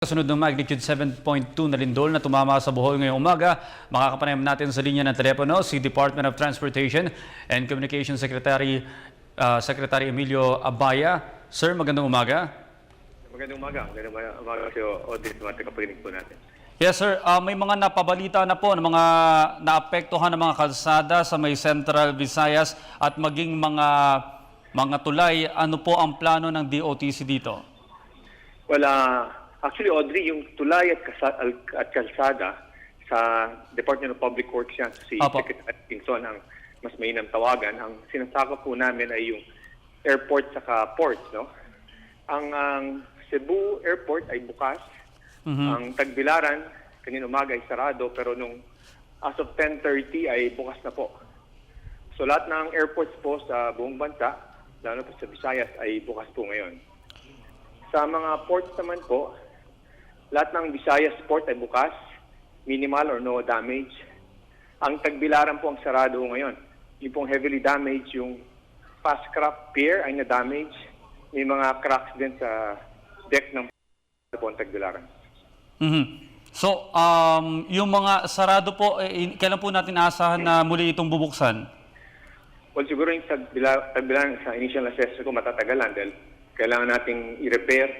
Kasunod ng magnitude 7.2 na lindol na tumama sa Bohol ngayong umaga, makakapanayam natin sa linya ng telepono si Department of Transportation and Communications Secretary Emilio Abaya. Sir, magandang umaga. Magandang umaga. Magandang umaga si Audrey sa mga tagapakinig po natin. Yes sir, may mga napabalita na po ng mga naapektuhan ng mga kalsada sa may Central Visayas at maging mga tulay. Ano po ang plano ng DOTC dito? Actually, Audrey, yung tulay at kalsada sa Department of Public Works yan, si Secretary Atkinson ang mas mainam tawagan. Ang sinasaka po namin ay yung airport saka ports, no? Ang Cebu Airport ay bukas. Ang Tagbilaran, kanina umaga ay sarado, pero as of 10:30 ay bukas na po. So lahat ng airports po sa buong bansa, lalo po sa Visayas, ay bukas po ngayon. Sa mga ports naman po, lahat ng Visayas port ay bukas, minimal or no damage. Ang Tagbilaran po ang sarado ngayon. Yung pong heavily damaged, yung Fastcraft Pier ay na-damage. May mga cracks din sa deck ng Tagbilaran. So, yung mga sarado po, kailan po natin aasahan na muli itong bubuksan? Well, siguro yung Tagbilaran sa initial assessment ko matatagalan dahil kailangan nating i-repair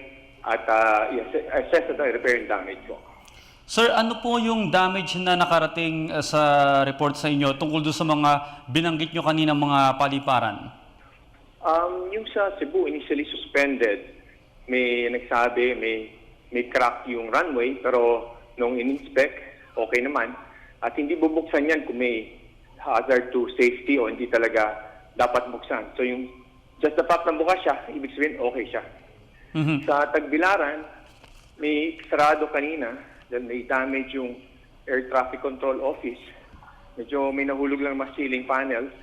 at i-assess at i-repair yung damage po. Sir, ano po yung damage na nakarating sa report sa inyo tungkol doon sa mga binanggit nyo kanina mga paliparan? Yung sa Cebu, initially suspended, may nagsabi, may crack yung runway, pero nung in-inspect, okay naman. At hindi bubuksan yan kung may hazard to safety o hindi talaga dapat buksan. So yung just the fact na bukas siya, ibig sabihin okay siya. Sa Tagbilaran, may sarado kanina dahil may damage yung Air Traffic Control Office. Medyo may nahulog lang mga ceiling panels.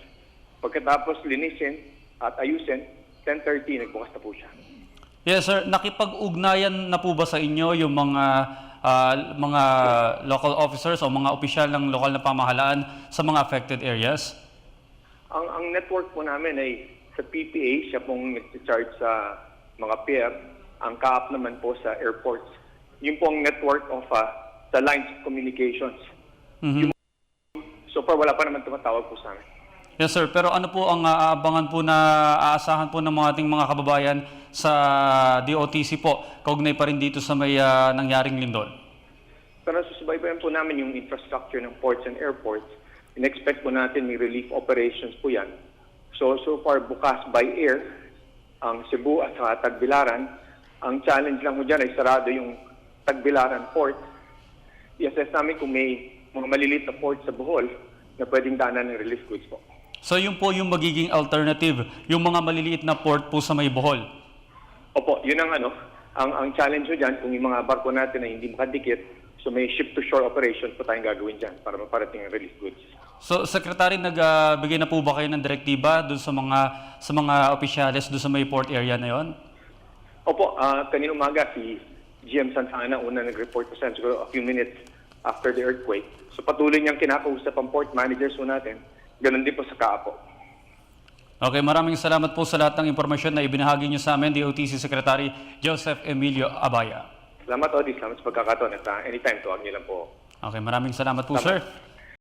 Pagkatapos linisin at ayusin, 10:30 nagbukas na po siya. Yes sir, nakipag-ugnayan na po ba sa inyo yung mga local officers o mga opisyal ng lokal na pamahalaan sa mga affected areas? Ang network po namin ay sa PPA, siya pong nag-charge sa mga pier. Ang CAAP naman po sa airports. Yung pong network of the lines of communications. So far, wala pa naman tumatawag po sa amin. Yes sir, pero ano po ang aabangan po na aasahan po ng mga ating mga kababayan sa DOTC po, kaugnay pa rin dito sa may nangyaring lindol? Pero susubaybayan po namin yung infrastructure ng ports and airports. In-expect po natin may relief operations po yan. So far, bukas by air, ang Cebu at saka Tagbilaran. Ang challenge lang mo dyan ay sarado yung Tagbilaran port. I-assess namin kung may mga maliliit na port sa Bohol na pwedeng daanan ng relief goods po. So yun po yung magiging alternative, yung mga maliliit na port po sa may Bohol? Opo, yun ang challenge mo dyan kung yung mga barko natin ay hindi makadikit. So may ship-to-shore operation po tayong gagawin dyan para maparating ang relief goods. So, Secretary, nagbigay na po ba kayo ng direktiba doon sa mga opisyales doon sa may port area na yon? Opo, kanina umaga si GM Santana una nag-report po sa siguro a few minutes after the earthquake. So patuloy niyang kinakausap ang port managers po natin. Ganun din po sa CAAP po. Okay, maraming salamat po sa lahat ng impormasyon na ibinahagi niyo sa amin, DOTC Secretary Joseph Emilio Abaya. Salamat, Audie. Salamat sa pagkakataon at anytime, tuwag niyo lang po. Okay, maraming salamat po, sir.